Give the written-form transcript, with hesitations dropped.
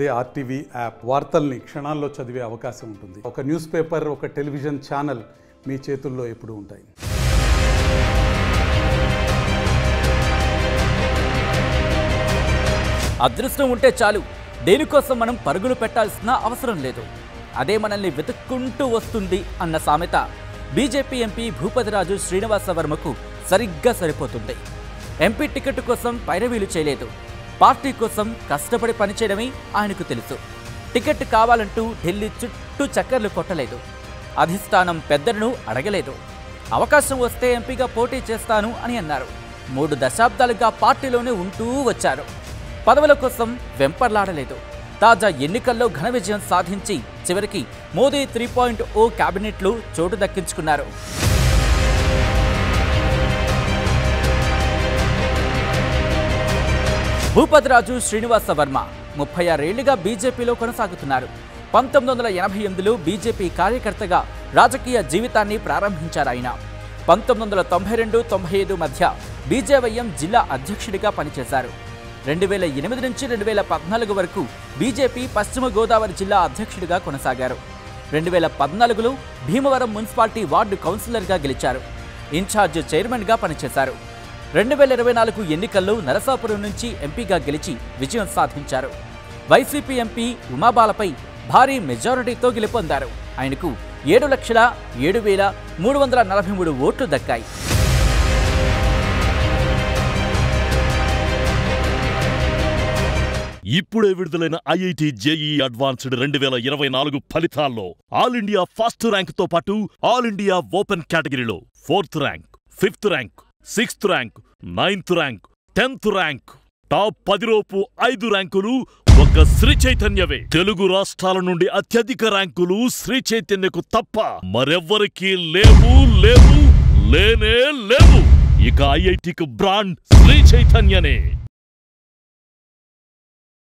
అదే RTV app వార్తల్ని క్షణాల్లో చదివే అవకాశం ఉంటుంది. ఒక న్యూస్ పేపర్, ఒక టెలివిజన్ ఛానల్ మీ చేతుల్లో ఎప్పుడూ ఉంటాయి. అదృష్టం ఉంటే చాలు, దేనికోసం మనం పరుగులు పెట్టాల్సిన అవసరం లేదు, అదే మనల్ని వెతుక్కుంటూ వస్తుంది అన్న సామెత బీజేపీ ఎంపీ భూపతిరాజు శ్రీనివాసవర్మకు సరిగ్గా సరిపోతుంది. ఎంపీ టికెట్ కోసం పైరవీలు చేయలేదు, పార్టీ కోసం కష్టపడి పనిచేయడమే ఆయనకు తెలుసు. టికెట్ కావాలంటూ ఢిల్లీ చుట్టూ చక్కర్లు కొట్టలేదు, అధిష్టానం పెద్దలను అడగలేదు. అవకాశం వస్తే ఎంపీగా పోటీ చేస్తాను అని అన్నారు. 3 దశాబ్దాలుగా పార్టీలోనే ఉంటూ వచ్చారు. పదవుల కోసం వెంపర్లాడలేదు. తాజా ఎన్నికల్లో ఘన విజయం సాధించి చివరికి మోదీ 3.0 క్యాబినెట్లు చోటు దక్కించుకున్నారు. భూపతిరాజు శ్రీనివాసవర్మ 36 ఏళ్లుగా బీజేపీలో కొనసాగుతున్నారు. 1988లో బీజేపీ కార్యకర్తగా రాజకీయ జీవితాన్ని ప్రారంభించారు ఆయన. 1992-95 మధ్య బీజేవైఎం జిల్లా అధ్యక్షుడిగా పనిచేశారు. 2008 నుంచి 2014 వరకు బీజేపీ పశ్చిమ గోదావరి జిల్లా అధ్యక్షుడిగా కొనసాగారు. 2014లో భీమవరం మున్సిపాలిటీ వార్డు కౌన్సిలర్గా గెలిచారు. ఇన్ఛార్జ్ చైర్మన్గా పనిచేశారు. 2024 ఎన్నికల్లో నరసాపురం నుంచి ఎంపీగా గెలిచి విజయం సాధించారు. వైసీపీ ఎంపీ ఉమాబాలపై భారీ మెజారిటీతో గెలుపొందారు. ఆయనకు 7,07,343 ఓట్లు దక్కాయి. ఇప్పుడే విడుదలైన ఐఐటి జేఈఈ అడ్వాన్స్డ్ 2024 ఫలితాల్లో ఆల్ ఇండియా ఫస్ట్ ర్యాంక్తో పాటు ఆల్ ఇండియా ఓపెన్ కేటగిరీలో 4th rank, 5th rank, 6th rank, 9th rank, 10th rank, top 10 లోపు 5 ర్యాంకులు ఒక్క శ్రీ చైతన్యవే. తెలుగు రాష్ట్రాల నుండి అత్యధిక ర్యాంకులు శ్రీ చైతన్యకు తప్ప మరెవ్వరికీ లేవు లేవు లేనే లేవు. ఇక ఐఐటికి బ్రాండ్ శ్రీ చైతన్యనే.